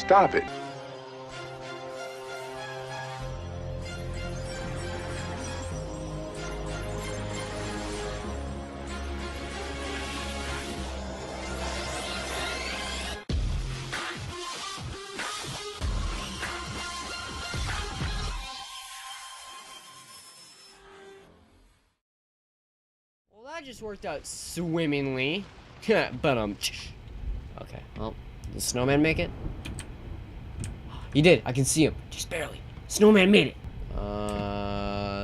Stop it. Well, that just worked out swimmingly. But okay, well, did the snowman make it? He did. I can see him. Just barely. Snowman made it.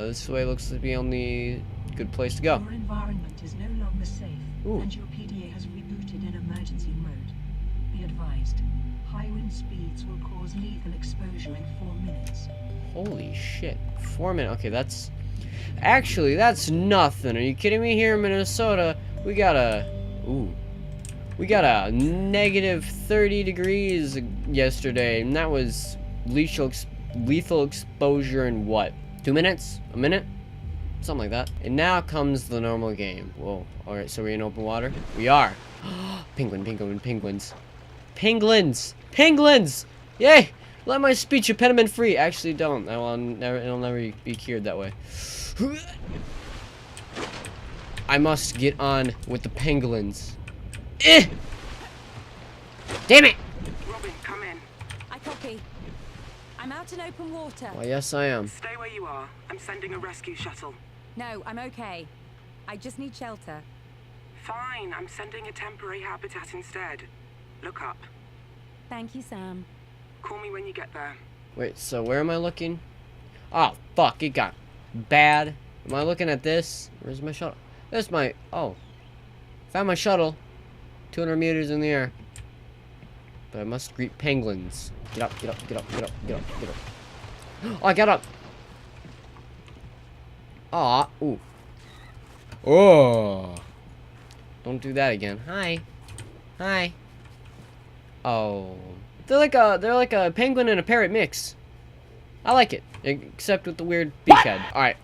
This way looks to be the only good place to go. Your environment is no longer safe, Ooh. and your PDA has rebooted in emergency mode. Be advised, high wind speeds will cause lethal exposure in 4 minutes. Holy shit. 4 minutes. Okay, that's... Actually, that's nothing. Are you kidding me? Here in Minnesota, we got a... Ooh. We got a negative 30 degrees yesterday, and that was lethal exposure in what? 2 minutes? A minute? Something like that. And now comes the normal game. Whoa. Alright, so we're in open water? We are. Penguins. Penguins! Yay! Let my speech impediment free. Actually, don't. It'll never be cured that way. I must get on with the penguins. Damn it! Robin, come in. I copy. I'm out in open water. Well, yes, I am. Stay where you are. I'm sending a rescue shuttle. No, I'm okay. I just need shelter. Fine, I'm sending a temporary habitat instead. Look up. Thank you, Sam. Call me when you get there. Wait, so where am I looking? Oh, fuck, it got bad. Am I looking at this? Where's my shuttle? There's my... Oh. Found my shuttle. 200 meters in the air. But I must greet penguins. Get up. Oh, I got up. Aw, ooh. Oh. Don't do that again. Hi. Oh. They're like a penguin and a parrot mix. I like it. Except with the weird beak head. Alright.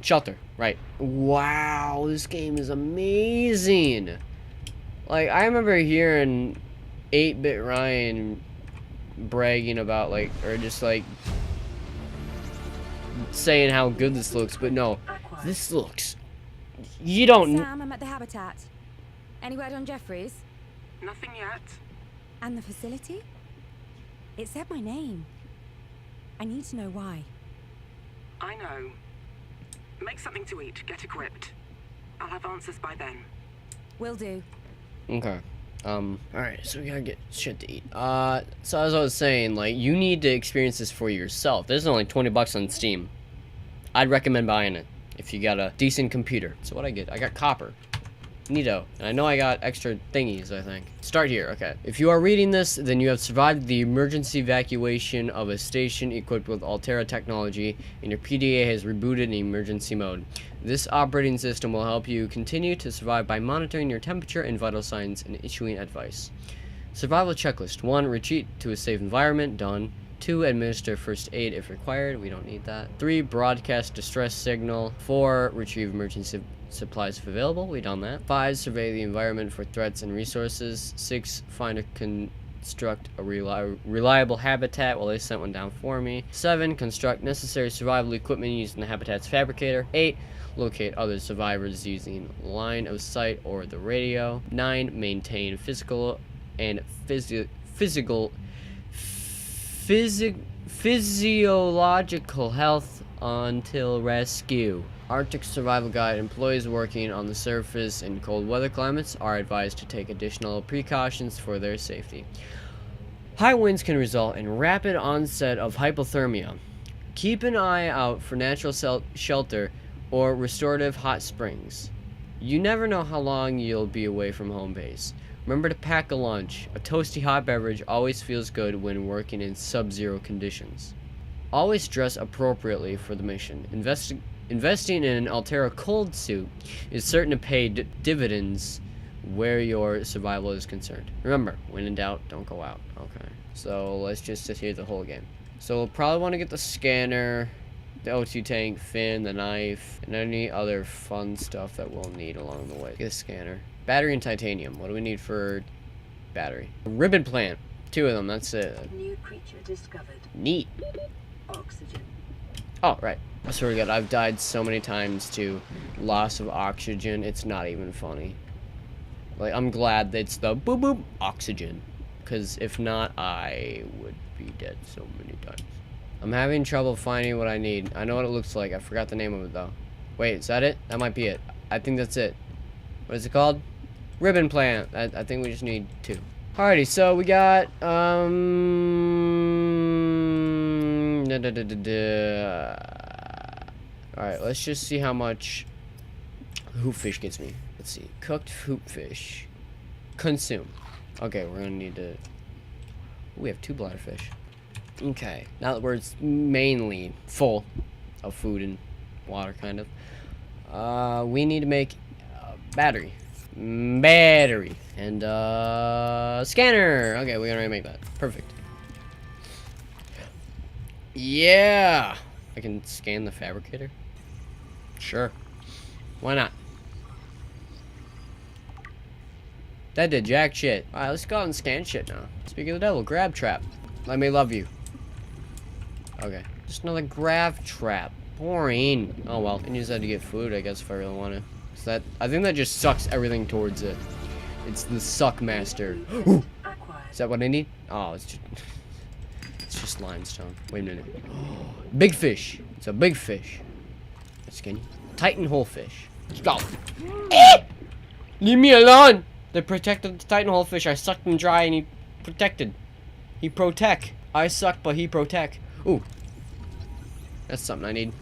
Shelter. Right. Wow, this game is amazing. Like, I remember hearing 8-Bit Ryan bragging about, like, or just, like, saying how good this looks, but no. This looks... You don't... Sam, I'm at the habitat. Any word on Jeffries? Nothing yet. And the facility? It said my name. I need to know why. I know. Make something to eat. Get equipped. I'll have answers by then. Will do. Okay. Alright, so we gotta get shit to eat. So as I was saying, like, you need to experience this for yourself. This is only 20 bucks on Steam. I'd recommend buying it if you got a decent computer. So what I get? I got copper. Neato. And I know I got extra thingies, I think. Start here, okay. If you are reading this, then you have survived the emergency evacuation of a station equipped with Altera technology, and your PDA has rebooted in emergency mode. This operating system will help you continue to survive by monitoring your temperature and vital signs and issuing advice. Survival checklist. 1. Retreat to a safe environment. Done. 2. Administer first aid if required. We don't need that. 3. Broadcast distress signal. 4. Retrieve emergency supplies if available. We done that. 5. Survey the environment for threats and resources. 6. Find or construct a reliable habitat. Well, they sent one down for me. 7. Construct necessary survival equipment using the habitat's fabricator. 8. Locate other survivors using line of sight or the radio. 9. Maintain physical and physiological health until rescue. Arctic Survival Guide. Employees working on the surface in cold weather climates are advised to take additional precautions for their safety. High winds can result in rapid onset of hypothermia. Keep an eye out for natural shelter or restorative hot springs. You never know how long you'll be away from home base. Remember to pack a lunch. A toasty hot beverage always feels good when working in sub-zero conditions. Always dress appropriately for the mission. Investing in an Altera cold suit is certain to pay dividends where your survival is concerned. Remember, when in doubt, don't go out. Okay, so let's just sit here the whole game. So we'll probably want to get the scanner, the O2 tank, fin, the knife, and any other fun stuff that we'll need along the way. Get a scanner. Battery and titanium. What do we need for battery? A ribbon plant. 2 of them, that's it. New creature discovered. Neat. Oxygen. Oh, right. I swear to God, I've died so many times to loss of oxygen, it's not even funny. Like, I'm glad that it's the boop boop oxygen. Because if not, I would be dead so many times. I'm having trouble finding what I need. I know what it looks like. I forgot the name of it, though. Wait, is that it? That might be it. I think that's it. What is it called? Ribbon plant. I think we just need 2. Alrighty, so we got, Alright, let's just see how much hoop fish gets me. Let's see. Cooked hoop fish. Consume. Okay, we're gonna need to... We have 2 bladderfish. Okay, now that we're mainly full of food and water, kind of. We need to make battery. Battery. And, scanner. Okay, we're gonna make that. Perfect. Yeah! I can scan the fabricator? Sure. Why not? That did jack shit. Alright, let's go out and scan shit now. Speak of the devil, grab trap. Let me love you. Okay. Just another grab trap. Boring. Oh well. And you just had to get food, I guess, if I really want to. So that, I think that just sucks everything towards it. It's the suck master. Is that what I need? Oh, it's just... It's just limestone. Wait a minute. Big fish. It's a big fish. Let's scan you. Titan hole fish. Let's go. Leave me alone! They protected the Titan hole fish. I sucked him dry and he protected. He protect. I suck, but he protect. Ooh. That's something I need.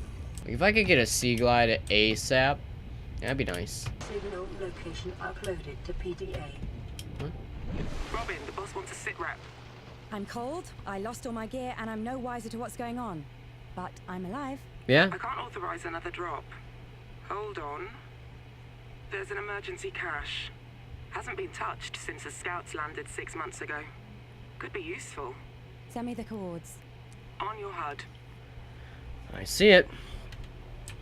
Like, if I could get a sea glide ASAP, that'd be nice. Signal location uploaded to PDA. What? Robin, the boss wants a sit rep. I'm cold, I lost all my gear, and I'm no wiser to what's going on. But I'm alive. Yeah? I can't authorize another drop. Hold on. There's an emergency cache. Hasn't been touched since the scouts landed 6 months ago. Could be useful. Send me the coords. On your HUD. I see it.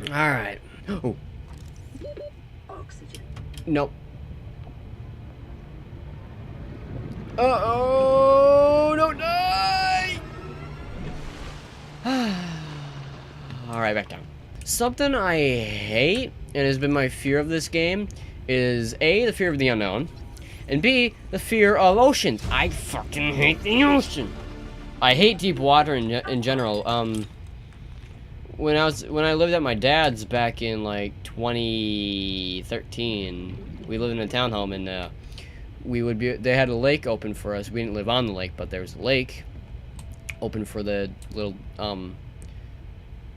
Alright. Oh. Oxygen. Nope. Uh-oh! Don't die! Alright, back down. Something I hate, and has been my fear of this game, is A, the fear of the unknown, and B, the fear of oceans. I fucking hate the ocean. I hate deep water in general. When I lived at my dad's back in like 2013, we lived in a townhome, and they had a lake open for us. We didn't live on the lake, but there was a lake open for the little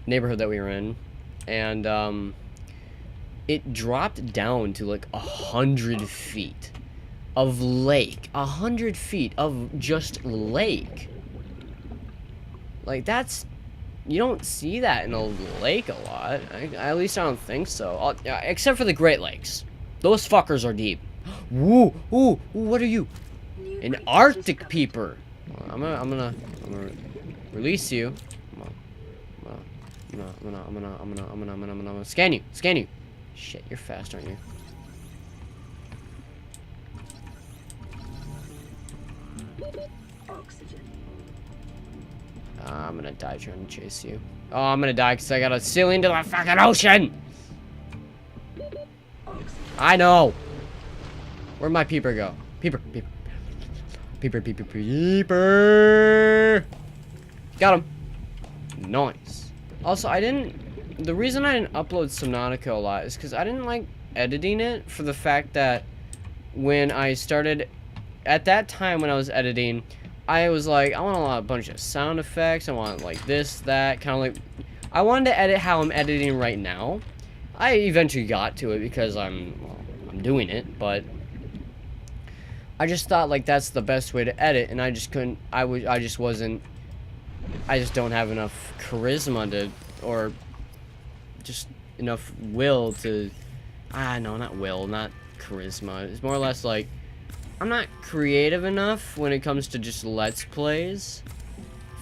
neighborhood that we were in, and it dropped down to like 100 feet of lake. 100 feet of just lake. Like, that's... You don't see that in a lake a lot. At least I don't think so. Except for the Great Lakes. Those fuckers are deep. Woo! Ooh! What are you? An Arctic peeper. I'm gonna release you. I'm gonna scan you. Scan you. Shit, you're fast, aren't you? Oxygen. I'm gonna die trying to chase you. Oh, I'm gonna die because I gotta sail into the fucking ocean! I know! Where'd my peeper go? Peeper, peeper. Peeper, peeper, peeper! Got him! Nice. Also, the reason I didn't upload Subnautica a lot is because I didn't like editing it, for the fact that when I started, at that time when I was editing, I was like, I want a bunch of sound effects, I want like this, that, kind of like, I wanted to edit how I'm editing right now. I eventually got to it because I'm doing it, but I just thought like that's the best way to edit, and I just couldn't, I just don't have enough charisma to, or just enough will to, no, not will, not charisma. It's more or less like, I'm not creative enough when it comes to just Let's Plays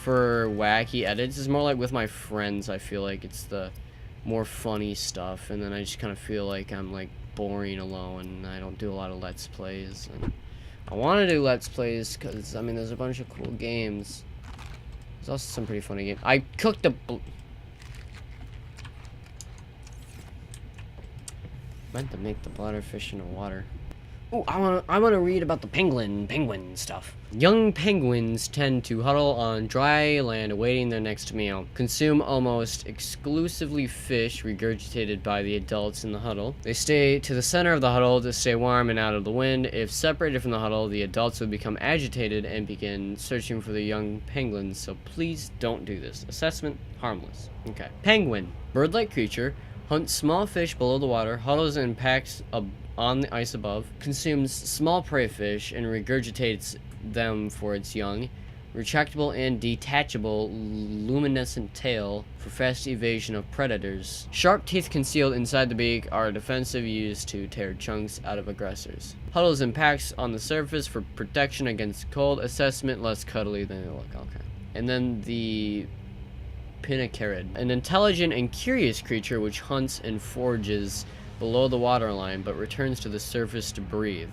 for wacky edits. It's more like with my friends, I feel like it's the more funny stuff, and then I just kind of feel like I'm like boring alone, and I don't do a lot of Let's Plays. And I want to do Let's Plays because, I mean, there's a bunch of cool games. There's also some pretty funny games. I cooked a... meant to make the bladderfish in the water. Oh, I wanna read about the penguin stuff. Young penguins tend to huddle on dry land awaiting their next meal. Consume almost exclusively fish regurgitated by the adults in the huddle. They stay to the center of the huddle to stay warm and out of the wind. If separated from the huddle, the adults would become agitated and begin searching for the young penguins, so please don't do this. Assessment, harmless. Okay. Penguin. Bird-like creature. Hunts small fish below the water, huddles in packs on the ice above, consumes small prey fish and regurgitates them for its young. Retractable and detachable luminescent tail for fast evasion of predators. Sharp teeth concealed inside the beak are defensive, used to tear chunks out of aggressors. Huddles in packs on the surface for protection against cold. Assessment, less cuddly than they look. Okay. And then the Pinacarid, an intelligent and curious creature which hunts and forages below the waterline but returns to the surface to breathe.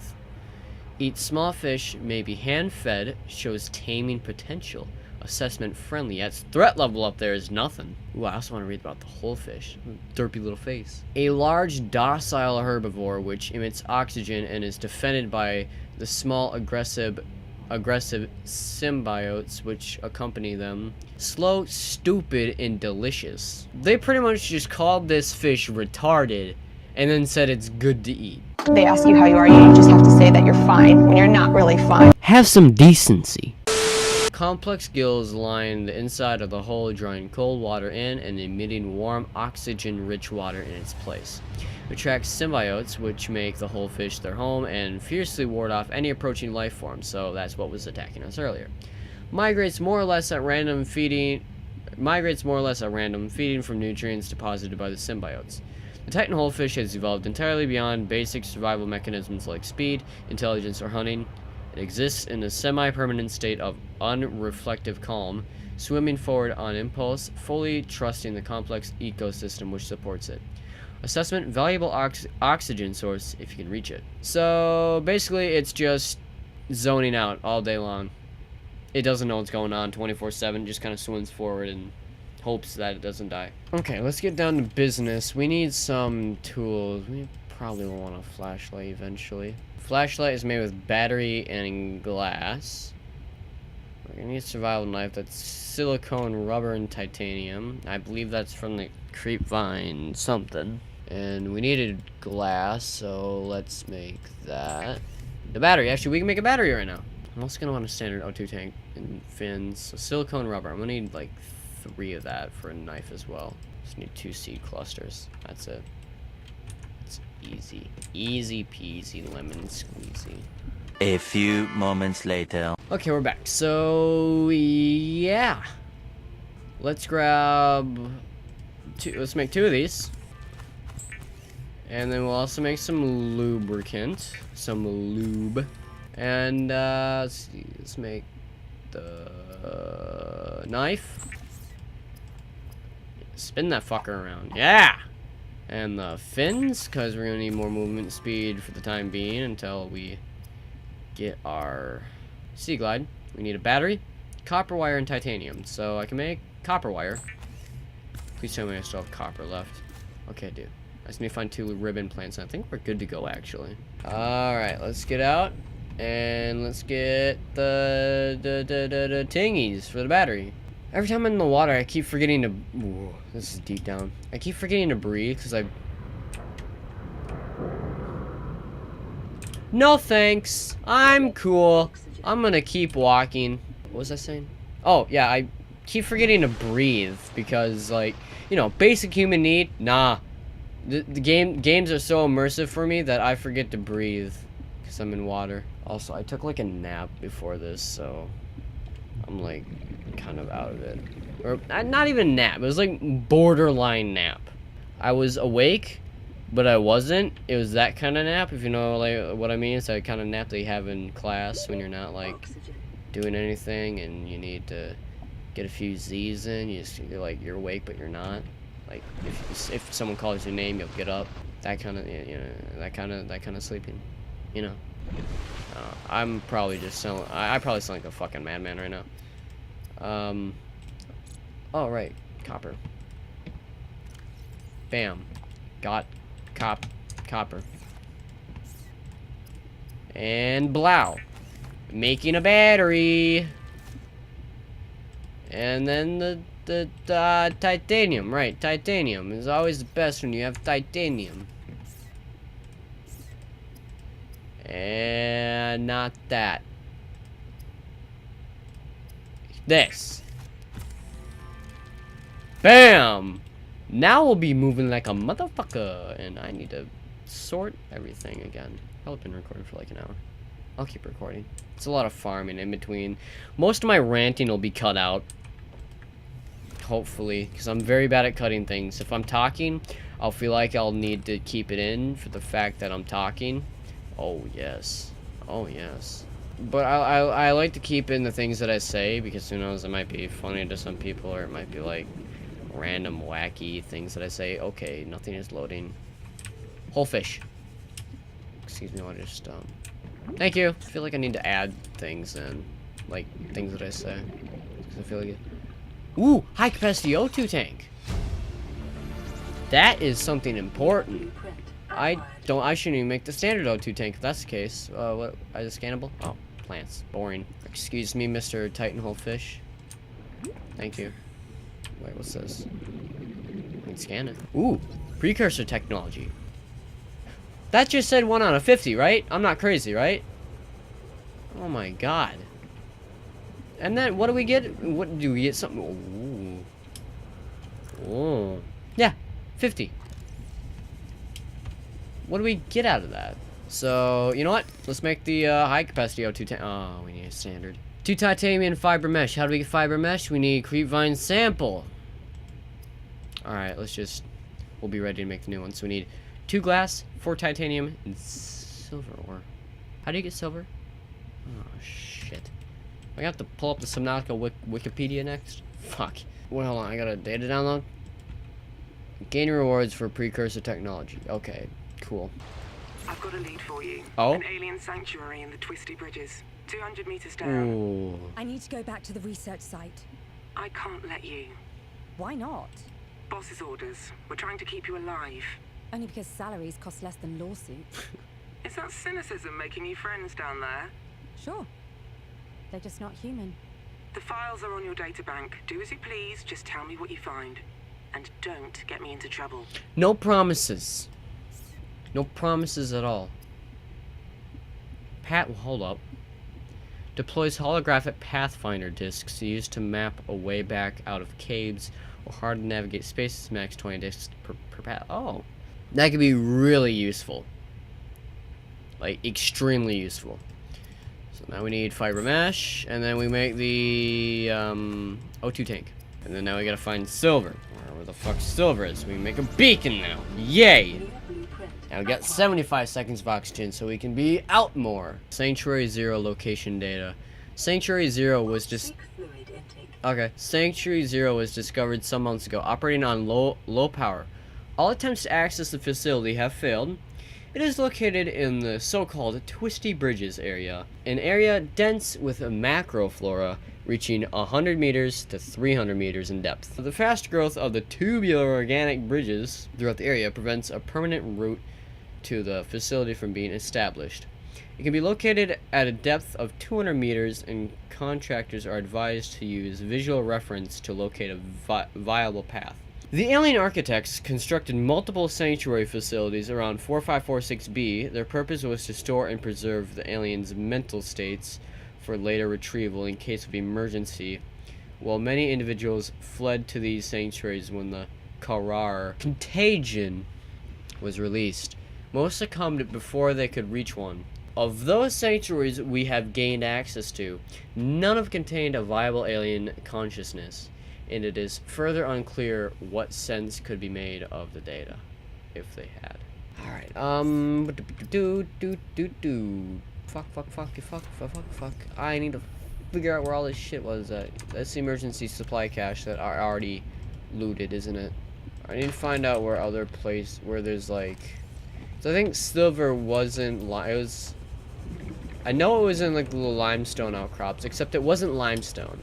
Eats small fish, may be hand-fed, shows taming potential. Assessment, friendly. Its threat level up there is nothing. Ooh, I also want to read about the whole fish. Derpy little face. A large, docile herbivore which emits oxygen and is defended by the small, aggressive symbiotes which accompany them. Slow, stupid, and delicious. They pretty much just called this fish retarded and then said it's good to eat. They ask you how you are, you just have to say that you're fine when you're not really fine. Have some decency. Complex gills line the inside of the hull, drawing cold water in and emitting warm, oxygen-rich water in its place. Attracts symbiotes, which make the whole fish their home and fiercely ward off any approaching life form, so that's what was attacking us earlier. Migrates more or less at random, feeding from nutrients deposited by the symbiotes. The Titan holefish has evolved entirely beyond basic survival mechanisms like speed, intelligence, or hunting. It exists in a semi-permanent state of unreflective calm, swimming forward on impulse, fully trusting the complex ecosystem which supports it. Assessment, valuable oxygen source if you can reach it. So basically it's just zoning out all day long. It doesn't know what's going on 24/7, just kind of swims forward and hopes that it doesn't die. Okay, let's get down to business. We need some tools. We probably will want a flashlight eventually. Flashlight is made with battery and glass. We're gonna need a survival knife. That's silicone, rubber, and titanium. I believe that's from the creep vine something. And we needed glass, so let's make that. The battery. Actually, we can make a battery right now. I'm also gonna want a standard O2 tank and fins. So silicone, rubber. I'm gonna need like 3 of that for a knife as well. Just need 2 seed clusters. That's it. It's easy. Easy peasy lemon squeezy. A few moments later. Okay, we're back. So yeah. Let's grab 2. Let's make 2 of these. And then we'll also make some lubricant. Some lube. And let's see, let's make the knife. Spin that fucker around. Yeah! And the fins, because we're gonna need more movement speed for the time being until we get our sea glide. We need a battery, copper wire, and titanium. So I can make copper wire. Please tell me I still have copper left. Okay, I do. I just need to find 2 ribbon plants, and I think we're good to go, actually. Alright, let's get out. And let's get the tingies for the battery. Every time I'm in the water, I keep forgetting to... Ooh, this is deep down. I keep forgetting to breathe, because I... No thanks. I'm cool. I'm gonna keep walking. What was I saying? Oh, yeah, I keep forgetting to breathe, because, like, you know, basic human need, nah. The games are so immersive for me that I forget to breathe, because I'm in water. Also, I took, like, a nap before this, so... I'm, like, kind of out of it. Or, not even nap. It was, like, borderline nap. I was awake, but I wasn't. It was that kind of nap, if you know, like, what I mean. It's that kind of nap that you have in class when you're not, like, doing anything and you need to get a few Z's in. You're like, you're awake, but you're not. Like, if someone calls your name, you'll get up. That kind of, you know, that kind of sleeping, you know. I'm probably just selling. I probably sound like a fucking madman right now. Oh right, copper. Bam, got copper. And blow, making a battery. And then the titanium, right? Titanium is always the best when you have titanium. And not that. This. Bam! Now we'll be moving like a motherfucker. And I need to sort everything again. I've been recording for like an hour. I'll keep recording. It's a lot of farming in between. Most of my ranting will be cut out. Hopefully. Because I'm very bad at cutting things. If I'm talking, I'll feel like I'll need to keep it in for the fact that I'm talking. Oh, yes. Oh, yes. But I like to keep in the things that I say, because who knows, it might be funny to some people, or it might be like random wacky things that I say. Okay, nothing is loading. Whole fish. Excuse me, I'll just, thank you. I feel like I need to add things in, like things that I say. Because I feel like ooh, high capacity O2 tank. That is something important. I shouldn't even make the standard O2 tank if that's the case. What, is it scannable? Oh, plants. Boring. Excuse me, Mr. Titanhole fish. Thank you. Wait, what's this? I can scan it. Ooh, precursor technology. That just said 1 out of 50, right? I'm not crazy, right? Oh my god. And then, what do we get? What do we get? Something. Ooh. Oh. Yeah, 50. What do we get out of that? So, you know what? Let's make the high capacity O2 tank. Oh, we need a standard. 2 titanium and fiber mesh. How do we get fiber mesh? We need creepvine sample. Alright, we'll be ready to make the new one. So we need 2 glass, 4 titanium, and silver ore. How do you get silver? Oh, shit. I have to pull up the Subnautica Wikipedia next? Fuck. Well, hold on, I got a data download. Gain rewards for precursor technology. Okay. Cool. I've got a lead for you. Oh? An alien sanctuary in the Twisty Bridges. 200 meters down. Ooh. I need to go back to the research site. I can't let you. Why not? Boss's orders. We're trying to keep you alive. Only because salaries cost less than lawsuits. Is that cynicism making you friends down there? Sure. They're just not human. The files are on your databank. Do as you please. Just tell me what you find. And don't get me into trouble. No promises. No promises at all. Hold up. Deploys holographic pathfinder discs used to map a way back out of caves or hard to navigate spaces. Max 20 discs per path. Oh. That could be really useful. Like, extremely useful. So now we need fiber mesh, and then we make the O2 tank. And then now we gotta find silver. Where the fuck silver is? We make a beacon now. Yay! Now we got 75 seconds of oxygen, so we can be out more. Sanctuary Zero location data. Sanctuary Zero was just... Okay. Sanctuary Zero was discovered some months ago, operating on low power. All attempts to access the facility have failed. It is located in the so-called Twisty Bridges area, an area dense with a macroflora reaching 100 meters to 300 meters in depth. The fast growth of the tubular organic bridges throughout the area prevents a permanent route to the facility from being established. It can be located at a depth of 200 meters, and contractors are advised to use visual reference to locate a viable path. The alien architects constructed multiple sanctuary facilities around 4546B. Their purpose was to store and preserve the aliens' mental states for later retrieval in case of emergency, while many individuals fled to these sanctuaries when the Karar contagion was released. Most succumbed before they could reach one. Of those sanctuaries we have gained access to, none have contained a viable alien consciousness, and it is further unclear what sense could be made of the data, if they had. Alright, fuck. I need to figure out where all this shit was at. That's the emergency supply cache that are already looted, isn't it? I need to find out where other place, where there's like... So I think silver wasn't, it was... I know it was in like the little limestone outcrops, except it wasn't limestone.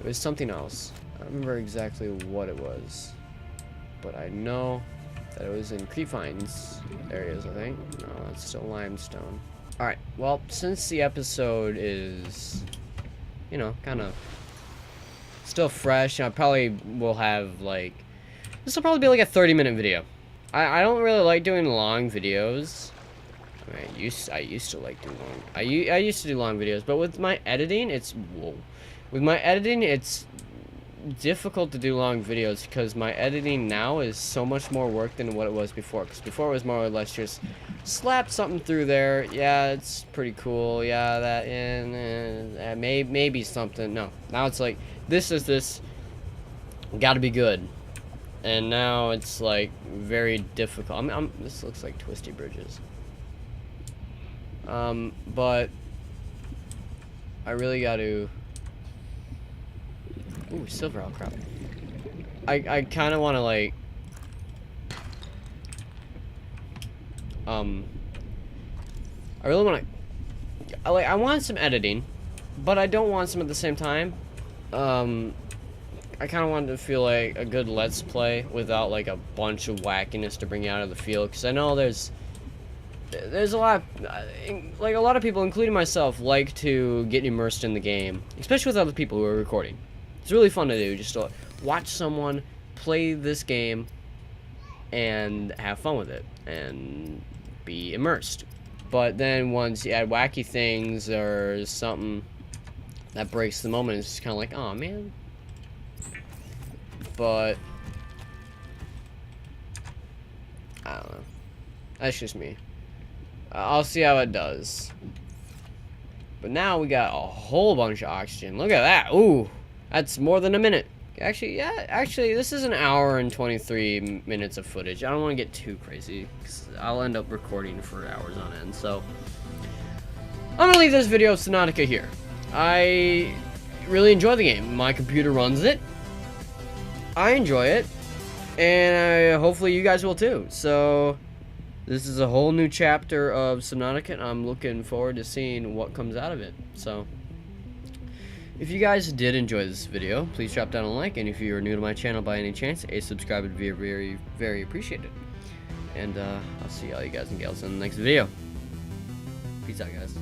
It was something else. I don't remember exactly what it was, but I know that it was in Creepvines areas, I think. No, it's still limestone. Alright, well, since the episode is, you know, kind of still fresh, I probably will have, like, this will probably be like a 30-minute video. I don't really like doing long videos. I mean, I used to like doing long, I used to do long videos, but with my editing, it's, with my editing, it's difficult to do long videos because my editing now is so much more work than what it was before. Because before it was more or less just slap something through there. Yeah, it's pretty cool. Yeah, that and maybe something. No, now it's like this is this. Got to be good. And now it's like very difficult. This looks like twisty bridges. But I really got to. Ooh, silver outcrop. I kind of want to like I really want to I want some editing, but I don't want some at the same time. I kind of wanted to feel like a good let's play without like a bunch of wackiness to bring you out of the field, because I know there's a lot like a lot of people, including myself, like to get immersed in the game, especially with other people who are recording. It's really fun to do, just to watch someone play this game and have fun with it and be immersed. But then once you add wacky things or something that breaks the moment, it's just kind of like, oh man. But I don't know. That's just me. I'll see how it does. But now we got a whole bunch of oxygen. Look at that. Ooh. That's more than a minute. Actually, yeah, actually, this is an hour and 23 minutes of footage. I don't want to get too crazy, because I'll end up recording for hours on end. So, I'm going to leave this video of Subnautica here. I really enjoy the game. My computer runs it. I enjoy it. And hopefully you guys will too. So, this is a whole new chapter of Subnautica, and I'm looking forward to seeing what comes out of it. So, if you guys did enjoy this video, please drop down a like, and if you are new to my channel by any chance, a subscribe would be very, very appreciated. And I'll see all you guys and gals in the next video. Peace out, guys.